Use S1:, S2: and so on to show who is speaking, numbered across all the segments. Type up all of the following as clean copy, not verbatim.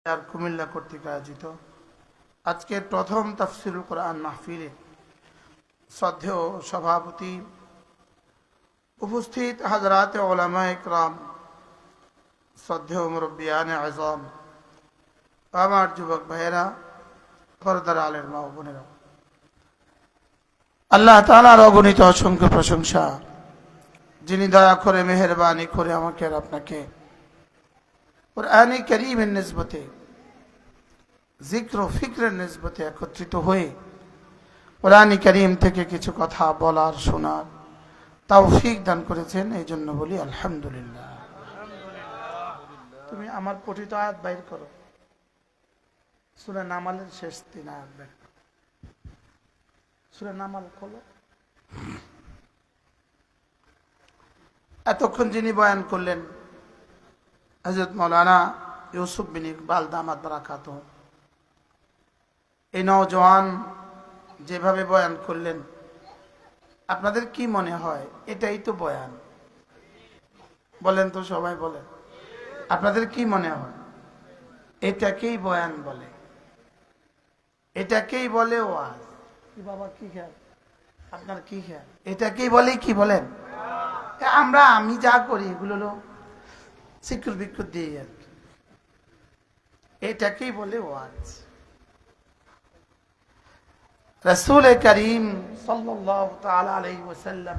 S1: আর কুমিল্লা কর্তৃক আয়োজিত আজকের প্রথম তাফসিরুল কোরআন মাহফিলে শ্রদ্ধেয় সভাপতি, উপস্থিত হাজরাতে উলামায়ে ইকরাম, শ্রদ্ধেয় মুরব্বিয়ানে আযম, আমার যুবক ভাইয়েরা, পর্দার আলের মা ও বোনেরা, আল্লাহ তাআলার অগণিত অসংখ্য প্রশংসা, যিনি দয়া করে মেহেরবানি করে আমাকে আর আপনাকে কুরআনে কারীমের নিসবতে, জিক্র ও ফিক্রের নিসবতে একত্রিত হয়ে কুরআনে কারীম থেকে কিছু কথা বলার শোনার তৌফিক দান করেছেন। এই জন্য বলি আলহামদুলিল্লাহ। তুমি আমার পঠিত আয়াত বাইর করো, সূরা নামালের শেষ 3 আয়াত বাইর করো। সূরা নামাল খোলো। এতক্ষণ যিনি বয়ান করলেন হযরত মাওলানা ইউসুফ বিন ইকবাল দামাত বারাকাতুহু, এই নওজওয়ান যেভাবে বয়ান করলেন, আপনাদের কি মনে হয় এটাই তো বয়ান? বলেন তো, সবাই বলেন, আপনাদের কি মনে হয় এটাকেই বয়ান বলে? এটাকেই বলে ওয়াজ? কি বাবা, কি খেয়াল আপনার, কি খেয়াল? এটাকেই বলে কি বলেন? আমি যা করি এগুলো হলো সিকুর বিকুর দিয়ে আর কি, এটাকেই বলে ওয়াজ। রাসূল করিম সাল্লাল্লাহু তাআলা আলাইহি ওয়াসাল্লাম,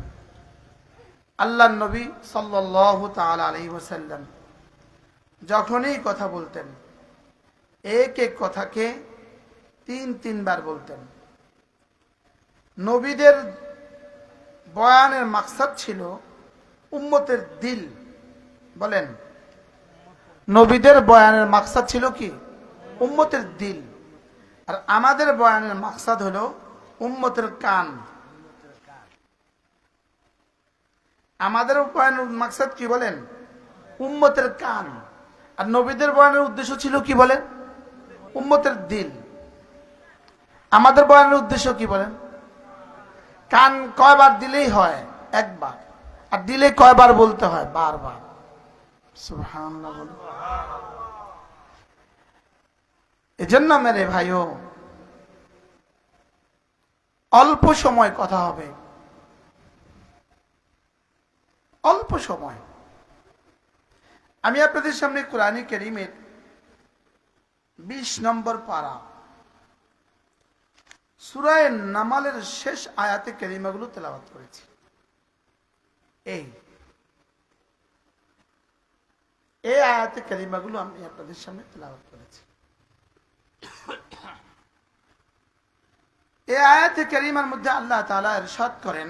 S1: আল্লাহর নবী সাল্লাল্লাহু তাআলা আলাইহি ওয়াসাল্লাম যখনই কথা বলতেন, এক এক কথাকে 3 বার বলতেন। নবীদের বয়ানের মাকসাদ ছিল উম্মতের দিল। বলেন, নবীদের বয়ানের মাকসাদ ছিল কি? উম্মতের দিল। আর আমাদের বয়ানের মাকসাদ হলো উম্মতের কান। আমাদের বয়ানের মাকসাদ কি বলেন? উম্মতের কান। আর নবীদের বয়ানের উদ্দেশ্য ছিল কি বলেন? উম্মতের দিল। আমাদের বয়ানের উদ্দেশ্য কি বলেন? কান কয়বার দিলেই হয়? একবার। আর দিলে কয়বার বলতে হয়? বারবার। সুবহানাল্লাহ বলুন। এজন্য মেরে ভাইও, অল্প সময় কথা হবে, অল্প সময়। আমি আপনাদের সামনে কুরআনে কারীমের 20 নম্বর পারা সূরা নামালের শেষ আয়াতে কারিমাগুলো তেলাওয়াত করেছি। এই আয়াতে কারিমাগুলো আমি আপনাদের সামনে তেলাওয়াত করেছি। এই আয়াতে কারিমার মধ্যে আল্লাহ তাআলা ইরশাদ করেন,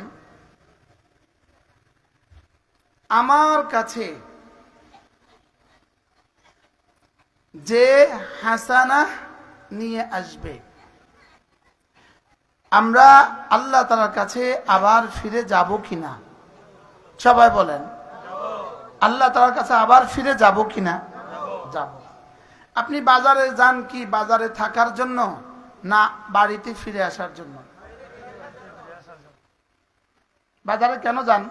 S1: আমার কাছে যে হাসানা নিয়ে আসবে, আমরা আল্লাহ তাআলার কাছে আবার ফিরে যাব কিনা? সবাই বলেন, আল্লাহ তাআলার কাছে আবার ফিরে যাব কিনা? যাব। আপনি বাজারে যান কি বাজারে থাকার জন্য, না বাড়িতে ফিরে আসার জন্য? বাজারে কেন যান?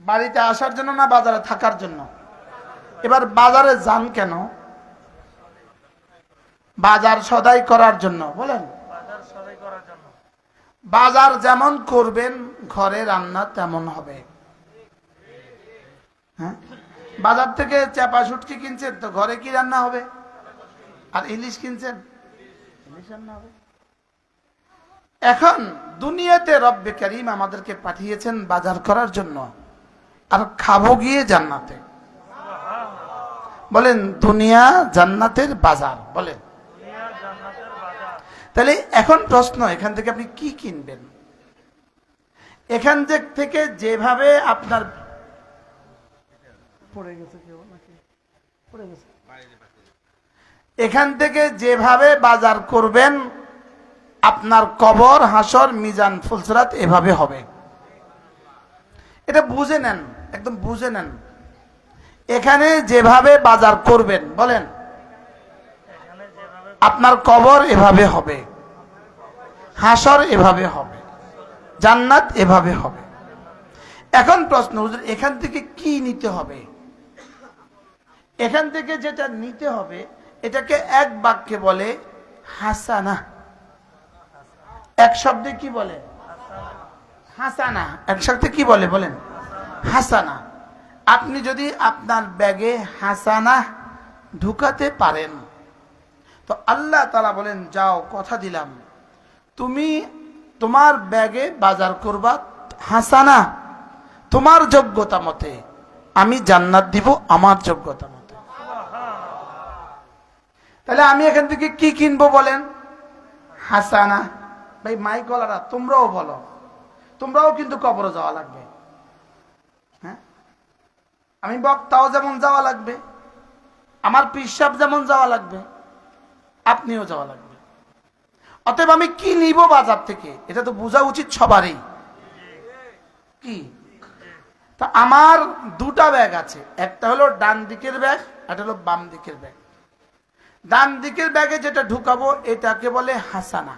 S1: বাড়িতে আসার জন্য না বাজারে থাকার জন্য? এবার বাজারে যান কেন? বাজার সদাই করার জন্য। বলেন, বাজার যেমন করবেন ঘরে রান্না তেমন হবে। হ্যাঁ, বাজার থেকে চাপা শুটকি কিনছেন তো ঘরে কি রান্না হবে? আর ইলিশ কিনছেন, ইলিশ রান্না হবে। এখন দুনিয়াতে রব্বে কারীম আমাদেরকে পাঠিয়েছেন বাজার করার জন্য, আর খাবো গিয়ে জান্নাতে। বলেন, দুনিয়া জান্নাতের বাজার। বলেন, তাহলে এখন প্রশ্ন, এখান থেকে আপনি কি কিনবেন? এখান থেকে যেভাবে আপনার এখান থেকে যেভাবে বাজার করবেন, আপনার কবর, হাসর, মিজান, ফুলসিরাত এভাবে হবে। এটা বুঝে নেন, একদম বুঝে নেন। এখানে যেভাবে বাজার করবেন, বলেন, আপনার কবর এভাবে হবে, হাসর এভাবে হবে, জান্নাত এভাবে হবে। এখন প্রশ্ন, হুজুর এখান থেকে কি নিতে হবে? এখান থেকে যেটা নিতে হবে এটাকে এক বাক্যে বলে হাসানা। এক শব্দে কি বলে? হাসানা। এক শব্দে কি বলে বলেন? হাসানা। আপনি যদি আপনার ব্যাগে হাসানা ঢুকাতে পারেন তো আল্লাহ তাআলা বলেন যাও কথা দিলাম তুমি তোমার ব্যাগে বাজার করবা হাসানা, তোমার যোগ্যতা মতে আমি জান্নাত দিব আমার যোগ্যতা মতে। তাহলে আমি এখান থেকে কি কিনবো বলেন? হাসানা। ভাই মাইকওয়ালারা তোমরাও বলো, তোমরাও কিন্তু কবরে যাওয়া লাগবে। হ্যাঁ, আমি বক্তাও যেমন যাওয়া লাগবে, আমার পিসাব যেমন যাওয়া লাগবে, আপনিও যাওয়া লাগবে। অতএব আমি কি নিব বাজার থেকে এটা তো বোঝা উচিত সবারই। কি? তা আমার দুটা ব্যাগ আছে, একটা হলো ডান দিকের ব্যাগ, একটা হলো বাম দিকের ব্যাগ। ডান দিকের ব্যাগে যেটা ঢুকাবো এটাকে বলে হাসানা,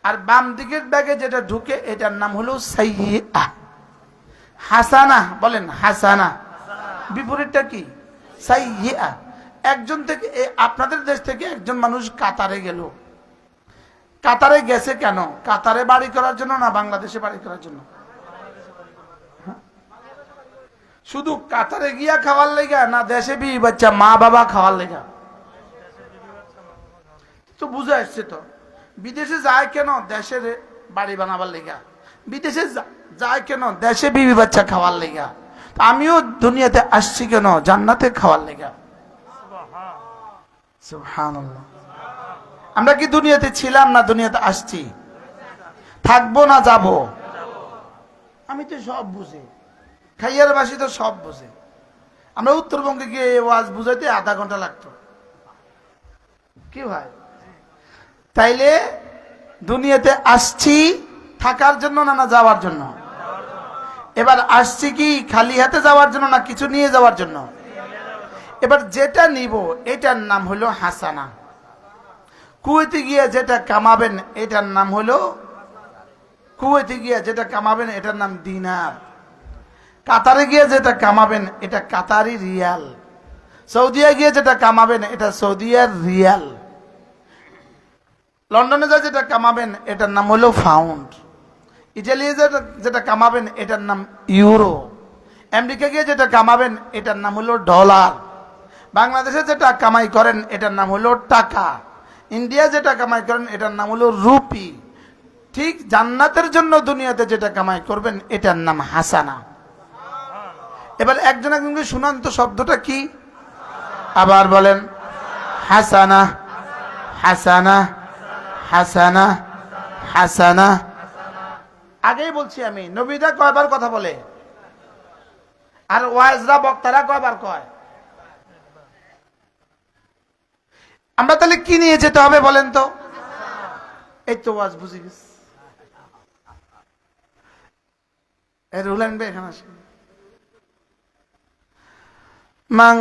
S1: আর বাম দিকের ব্যাগে যেটা ঢুকে এটার নাম হলো সাইয়্যিআ। হাসানা বলেন হাসানা, বিপরীতটা কি? সাইয়্যিআ। একজন থেকে আপনাদের দেশ থেকে একজন মানুষ কাতারে গেল, কাতারে গেছে কেন? কাতারে বাড়ি করার জন্য না বাংলাদেশে বাড়ি করার জন্য? শুধু কাতারে গিয়া খাওয়ার লেগা না দেশে বিয়ে বাচ্চা মা বাবা খাওয়ার লেগা? তো বুঝে আসছে তো। বিদেশে যায় কেন? দেশের বাড়ি বানাবার লেগা। বিদেশে যায় কেন? দেশে বিবি বাচ্চা খাওয়ার লেগা। আমিও দুনিয়াতে আসছি কেন? জান্নাতে খাওয়ার লেগা। সুবহানাল্লাহ। আমরা কি দুনিয়াতে ছিলাম না দুনিয়াতে আসছি? থাকবো না যাব? আমি তো সব বুঝি, খাইয়ার বাসী তো সব বুঝে। আমরা উত্তরবঙ্গে গিয়ে ওয়াজ বুঝাইতে আধা ঘন্টা লাগতো। কি ভাই? তাইলে দুনিয়াতে আসছি থাকার জন্য না যাওয়ার জন্য? এবার আসছি কি খালি হাতে যাওয়ার জন্য না কিছু নিয়ে যাওয়ার জন্য? এবার যেটা নিব এটার নাম হলো হাসানা। কুয়েতে গিয়ে যেটা কামাবেন এটার নাম হলো, কুয়েতে গিয়ে যেটা কামাবেন এটার নাম দিনার। কাতারে গিয়ে যেটা কামাবেন এটা কাতারি রিয়াল। সৌদিয়া গিয়ে যেটা কামাবেন এটা সৌদিয়ার রিয়াল। লন্ডনে যা যেটা কামাবেন এটার নাম হলো পাউন্ড। ইটালি যেটা কামাবেন এটার নাম ইউরো। আমেরিকা গিয়ে যেটা কামাবেন এটার নাম হলো ডলার। বাংলাদেশে যেটা কামাই করেন এটার নাম হলো টাকা। ইন্ডিয়া যেটা কামাই করেন এটার নাম হলো রুপি। ঠিক জান্নাতের জন্য দুনিয়াতে যেটা কামাই করবেন এটার নাম হাসানা। এবার একজন একজনকে শুনান তো শব্দটা কি? আবার বলেন হাসানা, হাসানা, হাসানা, হাসানা। আগেই বলছি আমি, নবীরা কয়বার কথা বলে আর ওয়াজরা বক্তারা কয়বার কয়? আমরা তাহলে কি নিয়ে যেতে হবে বলেন তো? এই তো ওয়াজ বুঝে গেছি। রুল আনবে এখানে আসেন। মান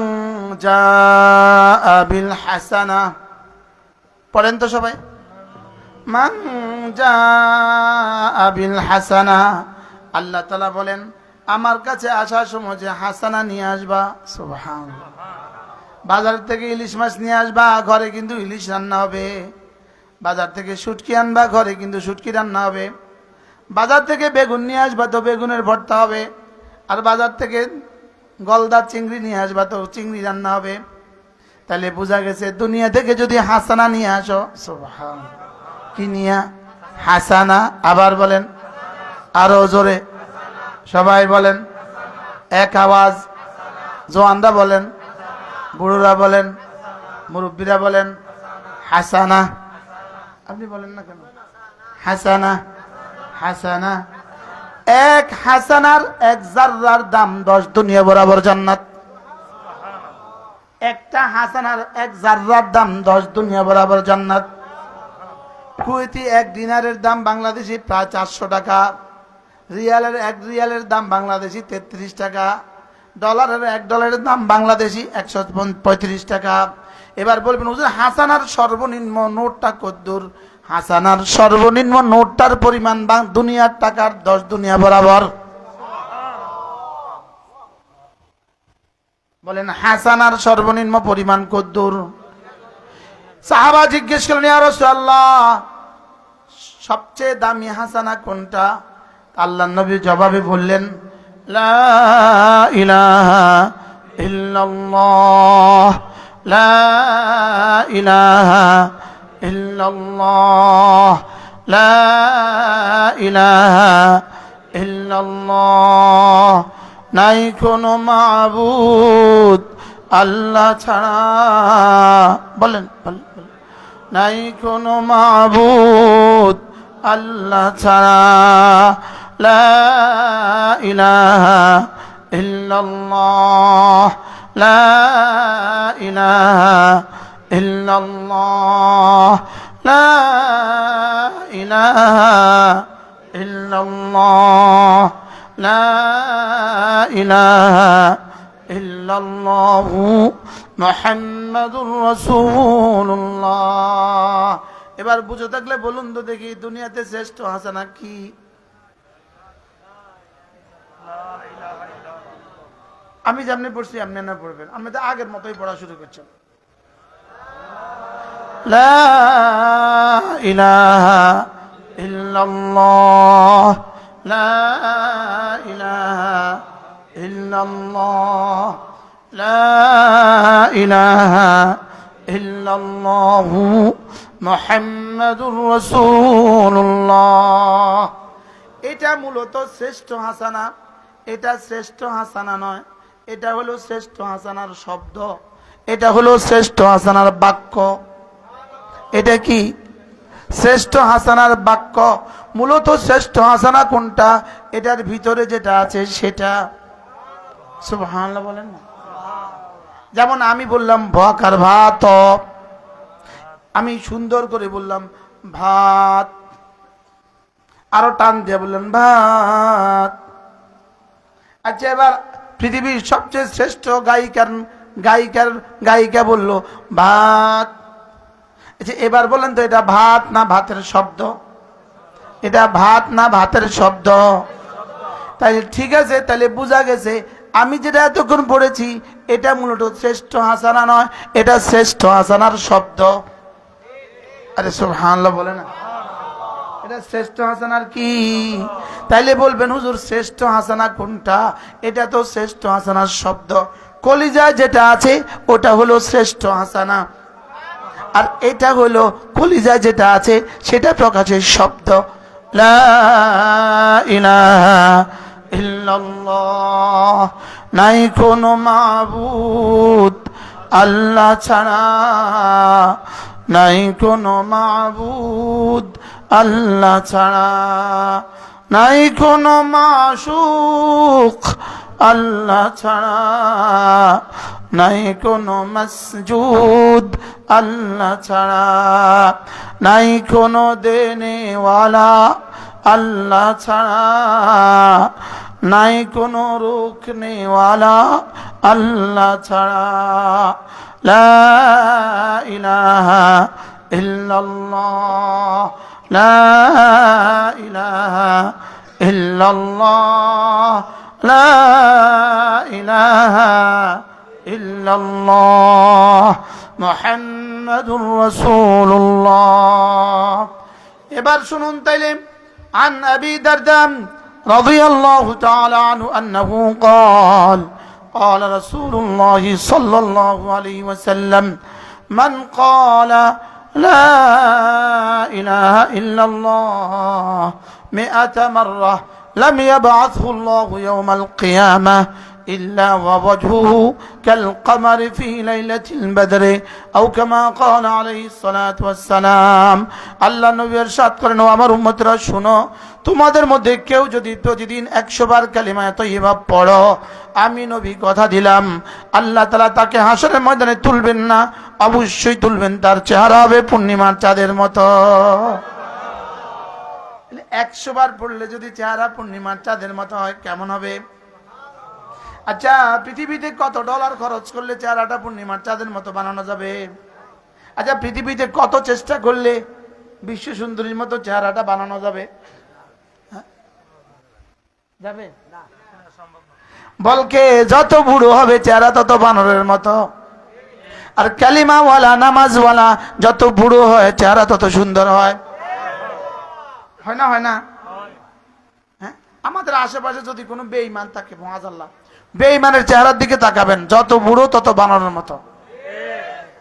S1: জাআ বিল হাসানা, পড়েন তো সবাই। মান জাআ বিল হাসানা, আল্লাহ তাআলা বলেন আমার কাছে আসার সময় যে হাসানা নিয়ে আসবা। সুবহানাল্লাহ। বাজার থেকে ইলিশ মাছ নিয়ে আসবা, ঘরে কিন্তু ইলিশ রান্না হবে। বাজার থেকে শুটকি আনবা, ঘরে কিন্তু শুটকি রান্না হবে। বাজার থেকে বেগুন নিয়ে আসবা তো বেগুনের ভর্তা হবে। আর বাজার থেকে গলদা চিংড়ি নিয়ে আসবা তো চিংড়ি রান্না হবে। তাহলে বোঝা গেছে দুনিয়া থেকে যদি হাসানা নিয়ে আসো, সুবহানাল্লাহ, কি নিয়া? হাসানা। আবার বলেন আরো জোরে, সবাই বলেন এক আওয়াজ। জোয়ানরা বলেন, বুড়োরা বলেন, মুরব্বীরা বলেন হাসানা। আপনি বলেন না কেন? হাসানা, হাসানা। এক হাসানার এক জাররার দাম 10 দুনিয়া বরাবর জান্নাত। একটা হাসানার এক জাররার দাম 10 দুনিয়া বরাবর জান্নাত। কুয়েতি এক দিনারের দাম বাংলাদেশি প্রায় 400 টাকা। রিয়ালের এক রিয়ালের দাম বাংলাদেশি 33 টাকা। ডলারের এক ডলারের দাম বাংলাদেশি 135 টাকা। এবার বলবেন হুজুর হাসানার সর্বনিম্ন নোটটা কদ্দুর? হাসানার সর্বনিম্ন নোটটার পরিমাণ দুনিয়ার টাকার 10 দুনিয়া বরাবর। বলেন হাসানার সর্বনিম্ন পরিমাণ কদ্দুর? সাহাবা জিজ্ঞেস করলেন, ইয়া রাসূলুল্লাহ, সবচেয়ে দামি হাসানা কোনটা? আল্লাহর নবী জবাবে বললেন, লা ইলাহা ইল্লাল্লাহ, লা ইলাহা ইল্লাল্লাহ, লা ইলাহা ইল্লাল্লাহ, নাই কোনো মাবুদ আল্লাহ ছাড়া। বলেন বলেন, নাই কোনো মাবুদ আল্লাহ ছাড়া, লা ইলাহা ইল্লাল্লাহ, লা ইলাহা ইল্লাল্লাহ, লা ইলাহা ইল্লাল্লাহ, লা ইলাহা ইল্লাল্লাহু মুহাম্মাদুর রাসূলুল্লাহ। এবার বুঝে থাকলে বলুন তো দেখি, দুনিয়াতে শ্রেষ্ঠ হাসানা কি? আমি যেমনি পড়ছি আপনি না পড়বেন, আপনি তো আগের মতোই পড়া শুরু করছেন। লা ইলাহা ইল্লাল্লাহ, লা ইলাহা ইল্লাল্লাহ, লা ইলাহা ইল্লাল্লাহু মুহাম্মাদুর রাসূলুল্লাহ। এটা মূলত শ্রেষ্ঠ হাসানা। এটা শ্রেষ্ঠ হাসানা নয়, এটা হলো শ্রেষ্ঠ হাসানার শব্দ, এটা হলো শ্রেষ্ঠ হাসানার বাক্য। এটা কি? শ্রেষ্ঠ হাসানার বাক্য। মূলত শ্রেষ্ঠ হাসানা কোনটা? এটার ভিতরে যেটা আছে সেটা। সুবহানাল্লাহ বলেন না। যেমন আমি বললাম ভকার ভাত, আমি সুন্দর করে বললাম ভাত, আরো টান দিয়ে বললেন ভাত। আচ্ছা, এবার পৃথিবীর সবচেয়ে শ্রেষ্ঠ গায়িকা বলল ভাত। আচ্ছা, এবার বলেন তো এটা ভাত না ভাতের শব্দ? এটা ভাত না ভাতের শব্দ? তাই ঠিক আছে, তাহলে বোঝা গেছে আমি যেটা এতক্ষণ পড়েছি এটা মূলত শ্রেষ্ঠ হাসানা নয়, এটা শ্রেষ্ঠ হাসানার শব্দ। আরে সুবহানাল্লাহ বলে না। এটা শ্রেষ্ঠ হাসানার কি? তাইলে বলবেন হুজুর শ্রেষ্ঠ হাসানা কোনটা? এটা তো শ্রেষ্ঠ হাসানার শব্দ। কলিজায় যেটা আছে ওটা হলো শ্রেষ্ঠ হাসানা, আর এটা হলো কলিজায় যেটা আছে সেটা প্রকাশের শব্দ। লা ইলাহা ইল্লাল্লাহ, নাই কোনো মাবুদ আল্লাহ ছাড়া, নাই কোনো মাবুদ আল্লাহ ছাড়া, নাই কোনো মাশুক আল্লাহ ছাড়া, নাই কোনো মসজুদ আল্লাহ ছাড়া, নাই কোনো দেনেওয়ালা আল্লাহ ছাড়া, নাই কোনো রুকনেওয়ালা আল্লাহ ছাড়া। লা ইলাহা ইল্লাল্লাহ, লা ইলাহা ইল্লাল্লাহ, লা ইলাহা ইল্লাল্লাহ মুহাম্মাদুর রাসূলুল্লাহ। এবার শুনুন তাইলে, عن أبي درداء رضي الله تعالى عنه أنه قال قال رسول الله صلى الله عليه وسلم من قال لا إله إلا الله 100 مرة لم يبعثه الله يوم القيامة إلا ووجهه كالقمر في ليلة البدر أو كما قال عليه الصلاة والسلام। আল্লাহ নবী ইরশাদ করেন, ও আমার উম্মতরা শুনো, তোমাদের মধ্যে কেউ যদি প্রতিদিন 100 বার কালিমা তাইয়্যিবা পড়ো, আমি নবী কথা দিলাম আল্লাহ তাআলা তাকে হাসরের ময়দানে তুলবেন না, অবশ্যই তুলবেন, তার চেহারা হবে পূর্ণিমার চাঁদের মতো। 100 বার পড়লে যদি চেহারা পূর্ণিমার চাঁদের মতো হয় কেমন হবে? আচ্ছা, পৃথিবীতে কত ডলার খরচ করলে চেহারাটা পূর্ণিমার চাঁদের মতো বানানো যাবে? আচ্ছা, পৃথিবীতে কত চেষ্টা করলে বিশ্ব সুন্দরীর মতো চেহারাটা বানানো যাবে? যাবে? বলকে যত বুড়ো হবে চেহারা তত বানরের মতো, আর কালিমাওয়ালা নামাজওয়ালা যত বুড়ো হয় চেহারা তত সুন্দর হয়। হয় না? হয় না? হ্যাঁ, আমাদের আশেপাশে যদি কোনো বেঈমান থাকে, মাআযাল্লাহ, বেঈমানের চেহারার দিকে তাকাবেন, যত বুড়ো তত বানরের মতো।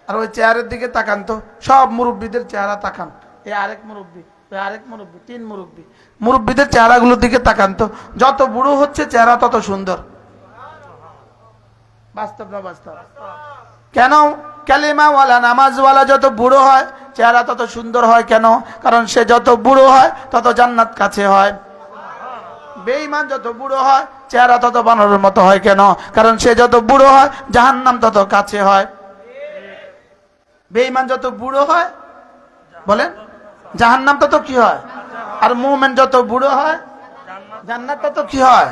S1: আর ওই চেহারার দিকে তাকান তো, সব মুরব্বীদের চেহারা তাকান, এই আরেক মুরব্বী, ওই আরেক মুরব্বী, তিন মুরব্বী, মুরব্বীদের চেহারাগুলোর দিকে তাকান তো, যত বুড়ো হচ্ছে চেহারা তত সুন্দর। বাস্তব না বাস্তব? কেন? কালিমাওয়ালা নামাজওয়ালা যত বুড়ো হয় চেহারা তত সুন্দর হয়। কেন? কারণ সে যত বুড়ো হয় তত জান্নাত কাছে হয়। বেঈমান যত বুড়ো হয় চেহারা তত বানরের মতো হয়। কেন? কারণ সে যত বুড়ো হয় জাহান্নাম তত কাছে হয়। বেঈমান যত বুড়ো হয়, বলেন, জাহান্নাম তত কি হয়? আর মুমিন যত বুড়ো হয় জান্নাত তত কি হয়?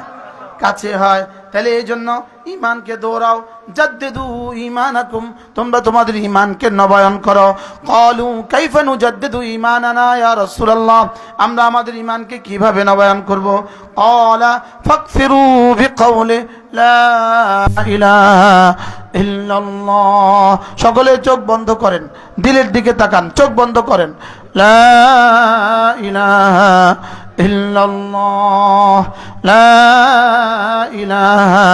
S1: কাছে হয়। তাহলে এই জন্য ঈমানকে দৌড়াও, জাদ্দিদু ঈমানাকুম, তোমরা তোমাদের ঈমানকে নবায়ন করো। ক্বালু কাইফা নুজাদ্দিদু ঈমানানা ইয়া রাসূলুল্লাহ, আমরা আমাদের ঈমানকে কিভাবে নবায়ন করব? ক্বালা ফাকফিরু বিকাউলি লা ইলাহা ইল্লাল্লাহ। সকলে চোখ বন্ধ করেন, দিলের দিকে তাকান, চোখ বন্ধ করেন। লা ইলাহা ইল্লাল্লাহ, লা ইলাহা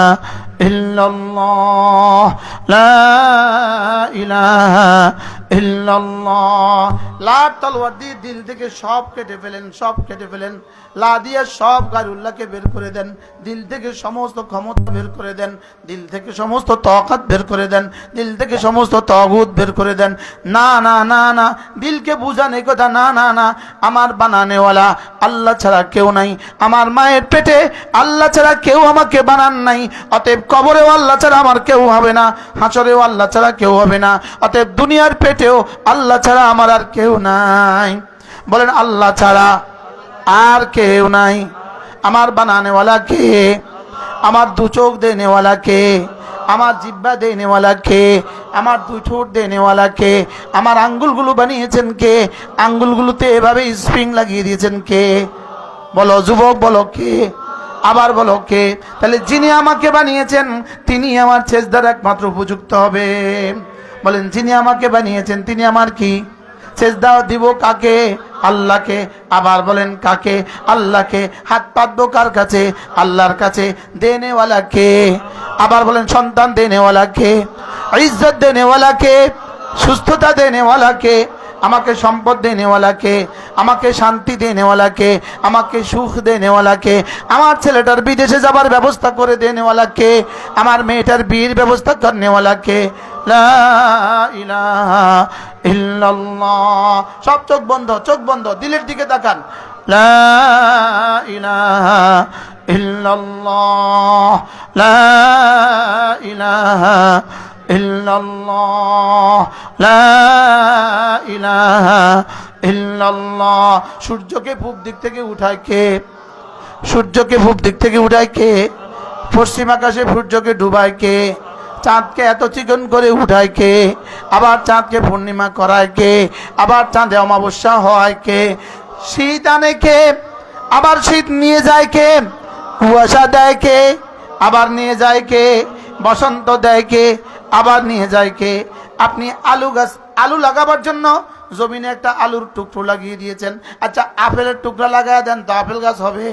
S1: ইল্লাল্লাহ, লা ইলাহা ইল্লাল্লাহ। লা তলোয়ার দিয়ে দিল থেকে সব কেটে ফেলেন, সব কেটে ফেলেন। লা দিয়ে সব গায়রুল্লাহকে বের করে দেন, দিল থেকে সমস্ত ক্ষমতা বের করে দেন, দিল থেকে সমস্ত তাকাত বের করে দেন, দিল থেকে সমস্ত তাগুত বের করে দেন। না না না না, দিলকে বুঝান এই কথা, না না না, আমার বানানেওয়ালা আল্লাহ ছাড়া কেউ নাই, আমার মায়ের পেটে আল্লাহ ছাড়া কেউ আমাকে বানান নাই, অতএব কবরেও আল্লাহ ছাড়া আমার কেউ হবে না, হাসরেও আল্লাহ ছাড়া কেউ হবে না, অতএব দুনিয়ার পেটেও আল্লাহ ছাড়া আমার আর কেউ নাই। বলেন, আল্লাহ ছাড়া আর কেউ নাই। আমার বানানেওয়ালা কে? আমার দু চোখ দেনেওয়ালা কে? আমার জিহ্বা দেনেওয়ালা কে? আমার দুই ঠোঁট দেনেওয়ালা কে? আমার আঙ্গুলগুলো বানিয়েছেন কে? আঙ্গুলগুলোতে এভাবে স্প্রিং লাগিয়ে দিয়েছেন কে? বলো যুবক, বলো কে? আবার বলো কে? তাহলে যিনি আমাকে বানিয়েছেন তিনি আমার সেজদার একমাত্র উপযুক্ত হবে। বলেন, যিনি আমাকে বানিয়েছেন তিনি আমার কি? সেজদা দিব কাকে? আল্লাহকে। আবার বলেন, কাকে? আল্লাহকে। হাত পাতবো কার কাছে? আল্লাহর কাছে। দেনেওয়ালা কে? আবার বলেন, সন্তান দেনেওয়ালা কে? ইজ্জত দেনেওয়ালা কে? সুস্থতা দেনেওয়ালা কে? আমাকে সম্পদ দেনেওয়ালা কে? আমাকে শান্তি দেনেওয়ালা কে? আমাকে সুখ দেনেওয়ালা কে? আমার ছেলেটার বিদেশে যাবার ব্যবস্থা করে দেনেওয়ালা কে? আমার মেয়েটার বিয়ের ব্যবস্থা করনেওয়ালা কে? লা ইলাহা ইল্লাল্লাহ। সব চোখ বন্ধ, চোখ বন্ধ, দিলের দিকে তাকান। লা ইলাহা ইল্লাল্লাহ, লা ইলাহা ইল্লাল্লাহ, লা ইলাহা ইল্লাল্লাহ। সূর্যকে পূব দিক থেকে উঠায় কে? সূর্যকে পূব দিক থেকে উঠায় কে? পশ্চিম আকাশে সূর্যকে ডুবায় কে? চাঁদকে এত চিকন করে উঠায় কে? আবার চাঁদকে পূর্ণিমা করায় কে? আবার চাঁদে অমাবস্যা হয় কে? শীত আনে কে? আবার শীত নিয়ে যায় কে? কুয়াশা দেয় কে? আবার নিয়ে যায় কে? বসন্ত দেয় কে? আবার নিয়ে যায় কে? আপনি আলু গাছ, আলু লাগাবার জন্য জমিনে একটা আলুর টুকরো লাগিয়ে দিয়েছেন। আচ্ছা, আপেলের টুকরা লাগায় দেন তো আপেল গাছ হবে?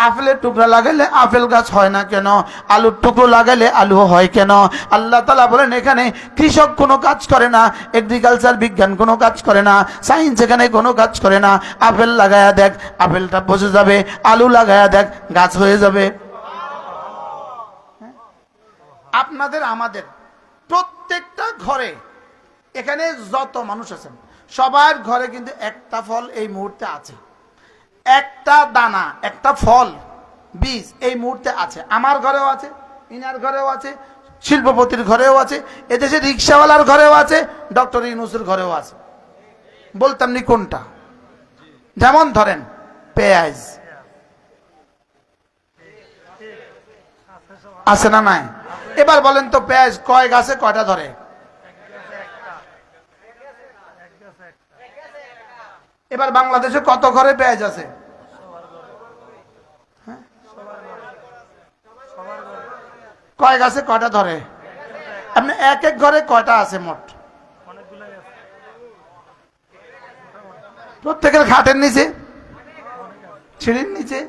S1: আপেলের টুকরা লাগাইলে আপেল গাছ হয় না কেন? আলুর টুকরো লাগাইলে আলু হয় কেন? আল্লাহ তাআলা বলেন, এখানে কৃষক কোনো কাজ করে না, এগ্রিকালচার বিজ্ঞান কোনো কাজ করে না, সায়েন্স এখানে কোনো কাজ করে না। আপেল লাগায়া দেখ, আপেলটা পচে যাবে। আলু লাগায়া দেখ, গাছ হয়ে যাবে। আপনাদের আমাদের প্রত্যেকটা ঘরে, এখানে যত মানুষ আছেন সবার ঘরে কিন্তু একটা ফল এই মুহূর্তে আছে, একটা দানা, একটা ফল, বীজ এই মুহূর্তে আছে। আমার ঘরেও আছে, ইনার ঘরেও আছে, শিল্পপতির ঘরেও আছে, এদেশে রিক্সাওয়ালার ঘরেও আছে, ডক্টর ইউনূসের ঘরেও আছে। বলতাম নি কোনটা? যেমন ধরেন পেঁয়াজ আছে না নাই? এবার বলেন তো, পেঁয়াজ কয় গাছে কয়টা ধরে? এবার বাংলাদেশে কত ঘরে পেঁয়াজ আছে? কয় গাছে কয়টা ধরে? আপনি এক এক ঘরে কয়টা আছে মোট? প্রত্যেকের খাটের নিচে, সিঁড়ির নিচে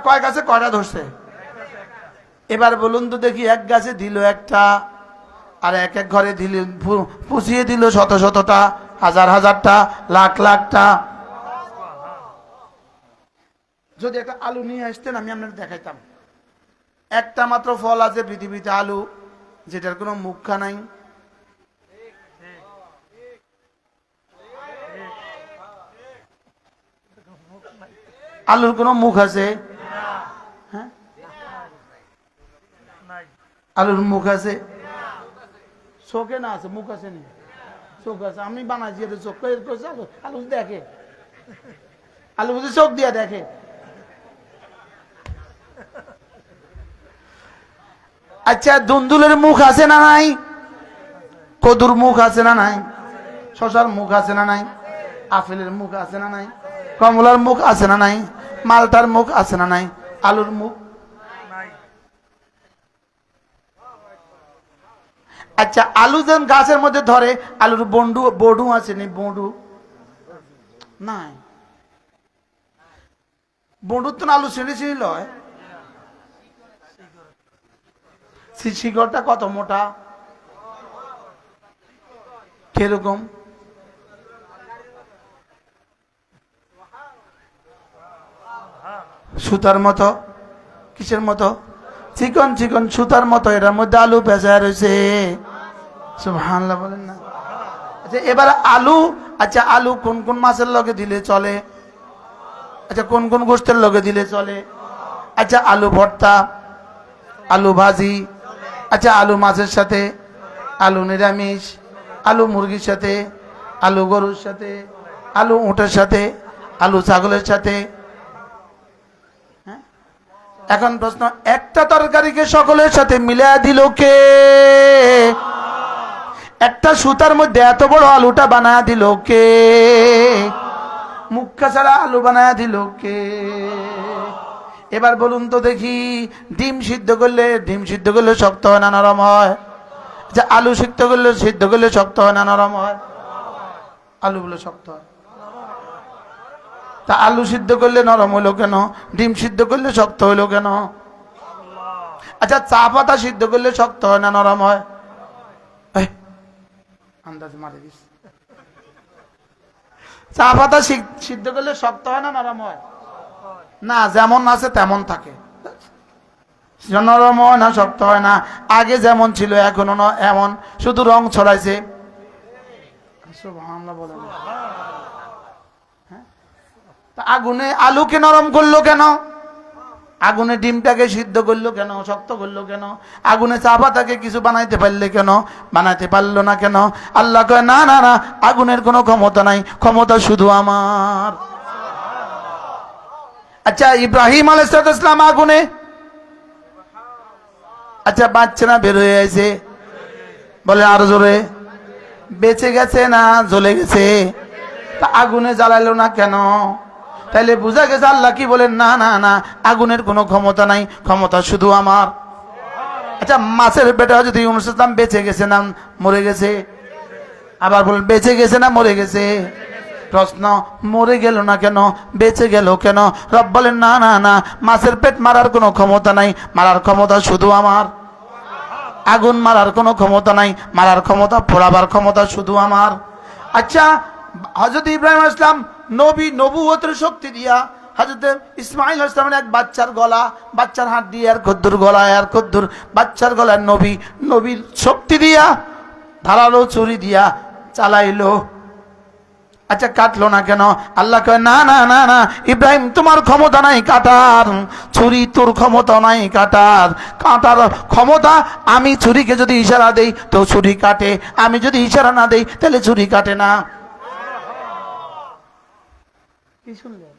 S1: কয় গাছে কয়টা ধরছে? এবার বলুন তো দেখি, এক গাছে দিল একটা, আর এক এক ঘরে দিল পুষিয়ে দিল শত শতটা, হাজার হাজারটা, লাখ লাখটা। যদি একটা আলু নিয়ে আসতেন আমি আপনাকে দেখাইতাম। একটা মাত্র ফল আছে পৃথিবীতে, আলু, যেটার কোনো মুখা নাই। আলুর কোনো মুখ আছে? হ্যাঁ, আলুর মুখ আছে? চোখে না আছে, মুখ আছে নি? চোখ আছে, আমি বানাইছি এটা চোখ। আলু দেখে, আলু বুঝি চোখ দিয়া দেখে? আচ্ছা, দুন্দুলের মুখ আছে না নাই? কদুর মুখ আছে না নাই? শশার মুখ আছে না নাই? আপেলের মুখ আছে না নাই? কমলার মুখ আছে না নাই? মালটার মুখ আছে না নাই? আলুর মুখ নাই। আচ্ছা, আলু যখন গাছের মধ্যে ধরে, আলুর বডু আছে নি? বডু নাই। বডুর তো আলু ছিঁড়ি ছিঁড়ি লয়। শিকড়টা কত মোটা, কিরকম? সুতার মতো। কিসের মতো? চিকন চিকন সুতার মতো। এটার মধ্যে আলু পেঁচা রয়েছে। সুবহানাল্লাহ বলেন না? আচ্ছা, এবার আলু, আচ্ছা আলু কোন কোন মাছের লগে দিলে চলে? আচ্ছা, কোন কোন গোষ্ঠের লগে দিলে চলে? আচ্ছা, আলু ভর্তা, আলু ভাজি, আচ্ছা আলু মাছের সাথে, আলু নিরামিষ, আলু মুরগির সাথে, আলু গরুর সাথে, আলু উটের সাথে, আলু ছাগলের সাথে। এখন প্রশ্ন, একটা তরকারিকে সকলের সাথে মিলিয়ে দিল কে? একটা সুতার মধ্যে এত বড় আলুটা বানায় দিল কে? মুখা ছাড়া আলু বানায় দিল কে? এবার বলুন তো দেখি, ডিম সিদ্ধ করলে শক্ত হয় না নরম হয়? যে আলু সিদ্ধ করলে শক্ত হয় না নরম হয়? আলু বলে শক্ত হয়। তা আলু সিদ্ধ করলে নরম হলো কেন? ডিম সিদ্ধ করলে শক্ত হইলো কেন? আচ্ছা, চা পাতা সিদ্ধ করলে শক্ত হয় না নরম হয়? আন্দাজ মারি দিস। চা পাতা সিদ্ধ করলে শক্ত হয় না নরম হয়? না, যেমন আছে তেমন থাকে, নরম হয় না, শক্ত হয় না। আগে যেমন ছিল এখনো এমন, শুধু রং ছড়াইছে। সুবহানাল্লাহ বলেন। তা আগুনে আলুকে নরম করলো কেন? আগুনে ডিমটাকে সিদ্ধ করলো কেন? শক্ত করলো কেন? আগুনে চা পাতাকে কিছু বানাইতে পারলে কেন? বানাইতে পারলো না কেন? আল্লাহ কয়, না না না, আগুনের কোনো ক্ষমতা নাই, ক্ষমতা শুধু আমার। আচ্ছা, ইব্রাহিম আলাইহিস সালাম আগুনে, আচ্ছা বাচ্চারা বের হয়ে আছে, বলে আরো জোরে, বেঁচে গেছে না জ্বলে গেছে? তা আগুনে জ্বালাইলো না কেন? তাইলে বুঝা গেছে আল্লাহ কি বলেন, না না না, আগুনের কোনো ক্ষমতা নাই, ক্ষমতা শুধু আমার। আচ্ছা, মাছের পেটে যদি ইউনূস ইসলাম বেঁচে গেছে না মরে গেছে? আবার বলেন, বেঁচে গেছে না মরে গেছে? প্রশ্ন, মরে গেল না কেন, বেঁচে গেল কেন? রব বলেন, না না না, মাছের পেট মারার কোনো ক্ষমতা নাই, মারার ক্ষমতা শুধু আমার। আগুন মারার কোনো ক্ষমতা নাই, মারার ক্ষমতা, পোড়াবার ক্ষমতা শুধু আমার। আচ্ছা, হযরত ইব্রাহিম আলাইহিস সালাম নবুয়তের শক্তি দিয়া হযরত ইসমাঈল আলাইহিস সালামের এক বাচ্চার গলা, বাচ্চার হাত দিয়ে আর কদ্দুর গলা, আর কদ্দুর বাচ্চার গলার নবীর শক্তি দিয়া ধারালো ছুরি দিয়া চালাইলো। আচ্ছা, কাটলো না কেন? আল্লাহ কয়, না না না না, ইব্রাহিম তোমার ক্ষমতা নাই কাটার, ছুরি তোর ক্ষমতা নাই কাটার। কাটার ক্ষমতা, আমি ছুরিকে যদি ইশারা দেই তো ছুরি কাটে, আমি যদি ইশারা না দেই তাহলে ছুরি কাটে না। কি শুনলেন?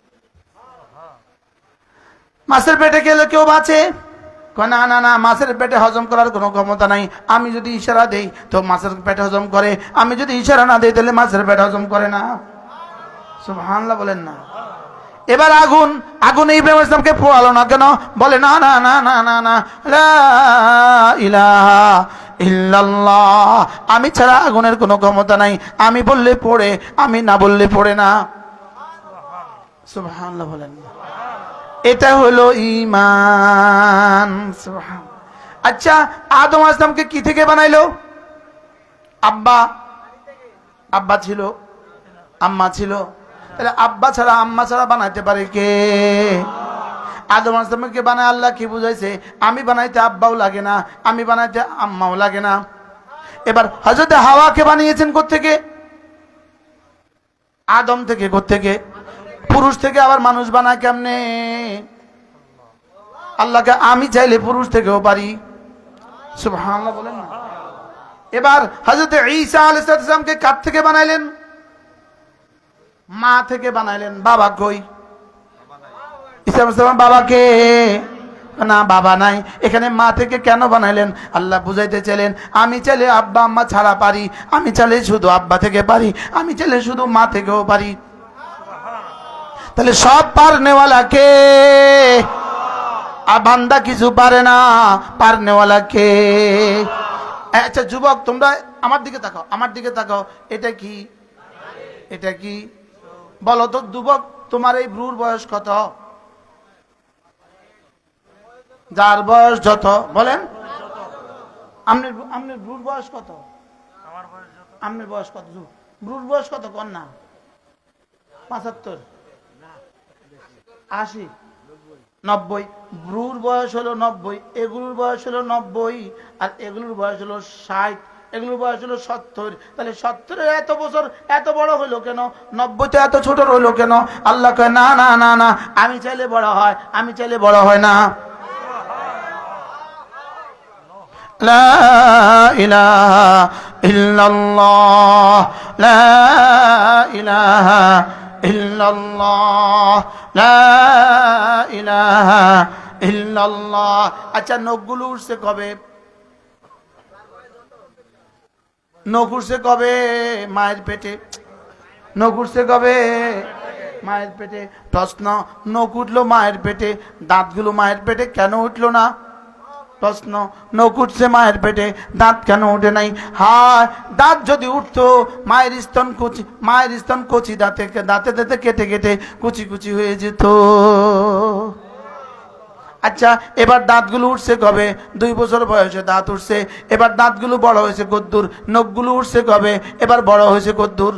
S1: মাছের পেটে গেলে কেউ বাঁচে? না না না, মাছের পেটে হজম করার কোনো ক্ষমতা নাই, আমি যদি ইশারা দেই তো মাছের পেটে হজম করে, আমি যদি ইশারা না দেই তাহলে মাছের পেটে হজম করে না। সুবহানাল্লাহ বলেন না? এবার আগুন, আগুন ইব্রাহিম আলাইহিস সালামকে পোড়ালো না কেন? বলে না না না না না না, লা ইলাহা ইল্লাল্লাহ, আমি ছাড়া আগুনের কোনো ক্ষমতা নাই, আমি বললে পড়ে, আমি না বললে পড়ে না। সুবহানাল্লাহ বলেন। এটা হলো ঈমান। সুবহান। আচ্ছা, আদম আলাইহিস সালামকে কি থেকে বানাইলো? আব্বা, আব্বা ছিল, আম্মা ছিল, তাহলে আব্বা ছাড়া আম্মা ছাড়া বানাইতে পারে কে? আদম আলাইহিস সালামকে বানায় আল্লাহ কি বুঝাইছে? আমি বানাইতে আব্বাও লাগে না, আমি বানাইতে আম্মাও লাগে না। এবার হযরত হাওয়াকে বানিয়েছেন কোত্থেকে? আদম থেকে। কোত্থেকে? পুরুষ থেকে। আবার মানুষ বানায় কেমনে? আল্লাহকে আমি চাইলে পুরুষ থেকেও পারি। সুবহানাল্লাহ বলেন না। এবার হযরত ঈসা আলাইহিস সালামকে কার থেকে বানাইলেন? মা থেকে বানাইলেন। বাবা কই? ঈসা আলাইহিস সালাম বাবাকে না, বাবা নাই। এখানে মা থেকে কেন বানাইলেন? আল্লাহ বুঝাইতে চাইলেন আমি চাইলে আব্বা আম্মা ছাড়া পারি, আমি চাইলে শুধু আব্বা থেকে পারি, আমি চাইলে শুধু মা থেকেও পারি। তাহলে সব পারনেওয়ালা কে? আর বান্দা কিছু পারে না, পারনেওয়ালা কে? আচ্ছা যুবক, তোমরা আমার দিকে তাকাও, আমার দিকে তাকাও। এটা কি? এটা কি? বলো তো যুবক, তোমার এই ভ্রুর বয়স কত? যার বয়স যত, বলেন। আপনার ভ্রুর বয়স কত? আপনার বয়স কত? ভ্রুর বয়স কত? কন্যা 75, 80, 90। ভ্রুর বয়স হলো 90, এগুলোর বয়স হলো 90, আর এগুলোর বয়স হলো 60, এগুলোর বয়স হলো 70। তাহলে 70 এত বছর এত বড় হইলো কেন? 90 তো এত ছোট রইলো কেন? আল্লাহ কয় না না না না, আমি চাইলে বড় হয়, আমি চাইলে বড় হয় না। লা ইলাহা ইল্লাল্লাহ, লা ইলাহা ইল্লাল্লাহ, লা ইলাহা ইল্লাল্লাহ। আচ্ছা, নখগুলো উঠছে কবে? নখ উঠছে কবে? মায়ের পেটে। নখ উঠছে কবে? মায়ের পেটে। প্রশ্ন, নখ উঠলো মায়ের পেটে, দাঁতগুলো মায়ের পেটে কেন উঠলো না? প্রশ্ন, নখ উঠছে মায়ের পেটে, দাঁত কেন উঠে নাই? হায়, দাঁত যদি উঠতো, মায়ের স্তন কুচি, মায়ের স্তন কচি, দাঁতে দাঁতে দাঁতে কেটে কেটে কুচি কুচি হয়ে যেত। আচ্ছা, এবার দাঁতগুলো উঠছে কবে? 2 বছর বয়সে দাঁত উঠছে। এবার দাঁতগুলো বড় হয়েছে কদ্দুর? নখগুলো উঠছে কবে? এবার বড় হয়েছে কদ্দুর?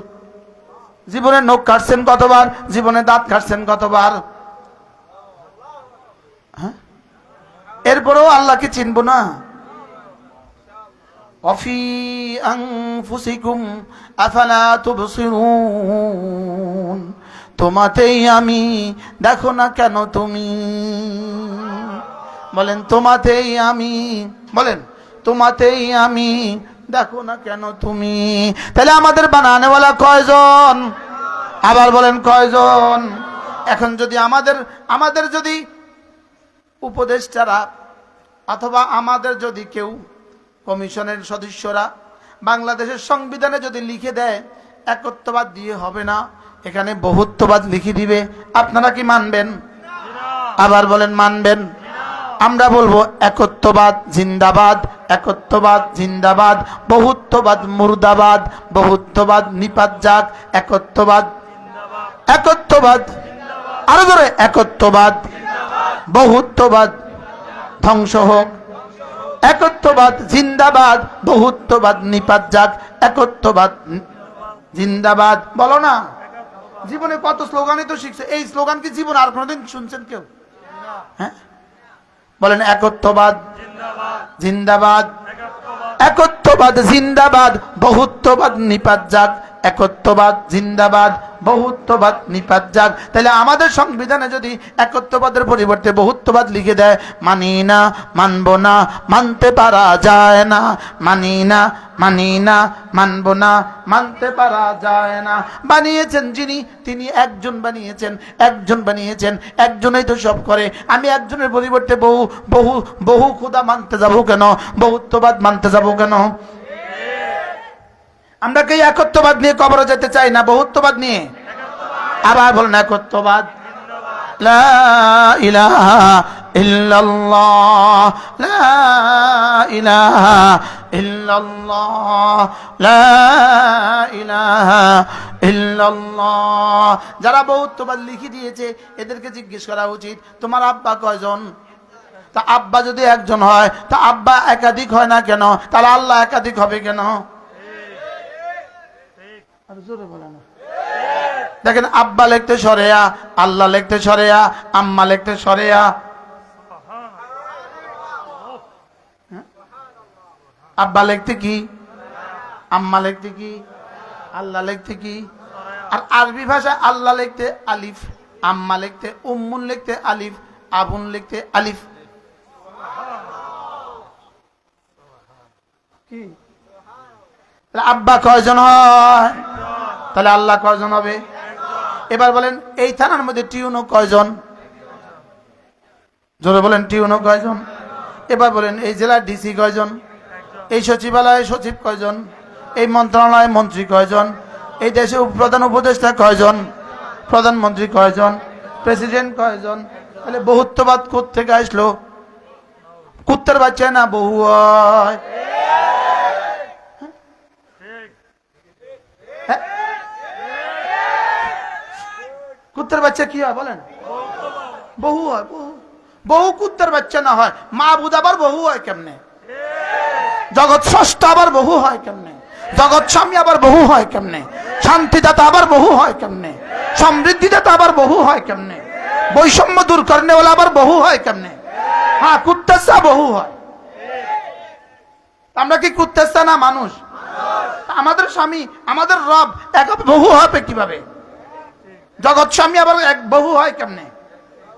S1: জীবনে নখ কাটছেন কতবার? জীবনে দাঁত কাটছেন কতবার? হ্যাঁ, এরপরেও আল্লাহকে চিনব না? অফি আনফুসিকুম আফালা তুবসিরুন, তোমাতেই আমি, দেখো না কেন তুমি? বলেন তোমাতেই আমি, বলেন তোমাতেই আমি, দেখো না কেন তুমি? তাহলে আমাদের বানানেওয়ালা কয়জন? আবার বলেন কয়জন? এখন যদি আমাদের যদি উপদেষ্টারা অথবা আমাদের যদি কেউ কমিশনের সদস্যরা বাংলাদেশের সংবিধানে যদি লিখে দেয় একত্ববাদ দিয়ে হবে না, এখানে বহুত্ববাদ লিখে দিবে, আপনারা কি মানবেন? আবার বলেন মানবেন? আমরা বলবো একত্ববাদ জিন্দাবাদ, একত্ববাদ জিন্দাবাদ, বহুত্ববাদ মুর্দাবাদ, বহুত্ববাদ নিপাত যাক, একত্ববাদ, একত্ববাদ, আরো ধরে একত্ববাদ, বহুত্ববাদ ধ্বংস হোক, একত্ববাদ জিন্দাবাদ, বহুত্ববাদ নিপাত যাক, একত্ববাদ জিন্দাবাদ। বলো না, জীবনে কত স্লোগানই তো শিখছে, এই স্লোগান কি জীবন আর কোনোদিন শুনছেন কেউ? হ্যাঁ, বলেন একত্ববাদ জিন্দাবাদ, একত্ববাদ জিন্দাবাদ, বহুত্ববাদ নিপাত যাক, একত্ববাদ জিন্দাবাদ, বহুত্ববাদ নিপাত যাক। তাহলে আমাদের সংবিধানে যদি একত্ববাদের পরিবর্তে বহুত্ববাদ লিখে দেয়, মানি না, মানব না, মানতে পারা যায় না, মানি না, মানি না, মানব না, মানতে পারা যায় না। বানিয়েছেন যিনি, তিনি একজন বানিয়েছেন, একজন বানিয়েছেন, একজনই তো সব করে। আমি একজনের পরিবর্তে বহু বহু বহু খোদা মানতে যাব কেন? বহুত্ববাদ মানতে যাব কেন? আমরা কি একত্ববাদ নিয়ে কবরে যেতে চাই না বহুত্ববাদ নিয়ে? আবার বলেন একত্ববাদ, লা ইলাহা ইল্লাল্লাহ, লা ইলাহা ইল্লাল্লাহ, লা ইলাহা ইল্লাল্লাহ। যারা বহুত্ববাদ লিখে দিয়েছে এদেরকে জিজ্ঞেস করা উচিত তোমার আব্বা কয়জন? তা আব্বা যদি একজন হয় তা আব্বা একাধিক হয় না কেন? তাহলে আল্লাহ একাধিক হবে কেন? আর জোরে বলে না। দেখেন, আব্বা লিখতে সরেয়া, আল্লাহ লিখতে সরেয়া, আম্মা লিখতে সরেয়া। আব্বা লিখতে কি, আম্মা লিখতে কি, আল্লাহ লিখতে কি? আর আরবি ভাষায় আল্লাহ লিখতে আলিফ, আম্মা লিখতে উম্মুন, লিখতে আলিফ, আবুন লিখতে আলিফ। কি আব্বা কয়জন হয়? তাহলে আল্লাহ কয়জন হবে? এবার বলেন, এই থানার মধ্যে টিউনো কয়জন? জোরে বলেন, টিউনো কয়জন? এবার বলেন, এই জেলার ডিসি কয়জন? এই সচিবালয়ে সচিব কয়জন? এই মন্ত্রণালয়ে মন্ত্রী কয়জন? এই দেশে প্রধান উপদেষ্টা কয়জন? প্রধানমন্ত্রী কয়জন? প্রেসিডেন্ট কয়জন? তাহলে বহুত্ববাদ কোত্থেকে আসলো? কুত্তার বাচ্চা না বহু হয়? কুত্তার বাচ্চা কি হয় বলেন? বহু হয়। বহু বহু কুত্তার বাচ্চা না হয়? মাহবুদ আবার বহু হয় কেমনে? জগৎ স্রষ্টা আবার বহু হয় কেমনে? জগৎ স্বামী আবার বহু হয় কেমনে? শান্তিদাতা আবার বহু হয় কেমনে? সমৃদ্ধিদাতা আবার বহু হয় কেমনে? বৈষম্য দূর করনেওয়ালা আবার বহু হয় কেমনে? হ্যাঁ, কুত্তাসা বহু হয়। আমরা কি কুত্তাসা না মানুষ? আমাদের স্বামী, আমাদের রব এক বহু হবে কিভাবে? জগৎ স্বামী আবার এক বহু হয় কেমনে?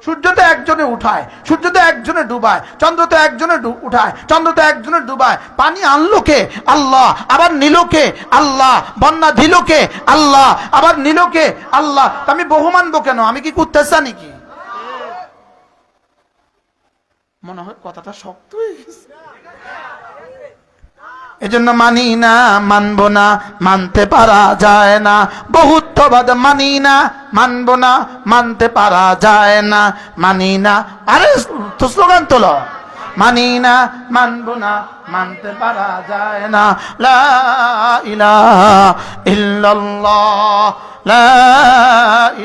S1: সূর্য তো একজনে উঠায়, সূর্য তো একজনে ডুবায়, চন্দ্র তো একজনে উঠায়, চন্দ্র তো একজনে ডুবায়। পানি আনলো কে? আল্লাহ। আবার নিল কে? আল্লাহ। বন্যা দিল কে? আল্লাহ। আবার নিল কে? আল্লাহ। আমি বহু মানবো কেন? আমি কি কুত্তাসা নাকি? মনে হয় কথাটা শক্ত হয়ে গেছে। এজন্য মানি না, মানবো না, মানতে পারা যায় না। বহুত্ববাদ মানি না, মানবো না, মানতে পারা যায় না। মানি না, আরে তো স্লোগান তোলো। মানি না, মানবো না, মানতে পারা যায় না। লা ইলাহা ইল্লাল্লাহ, লা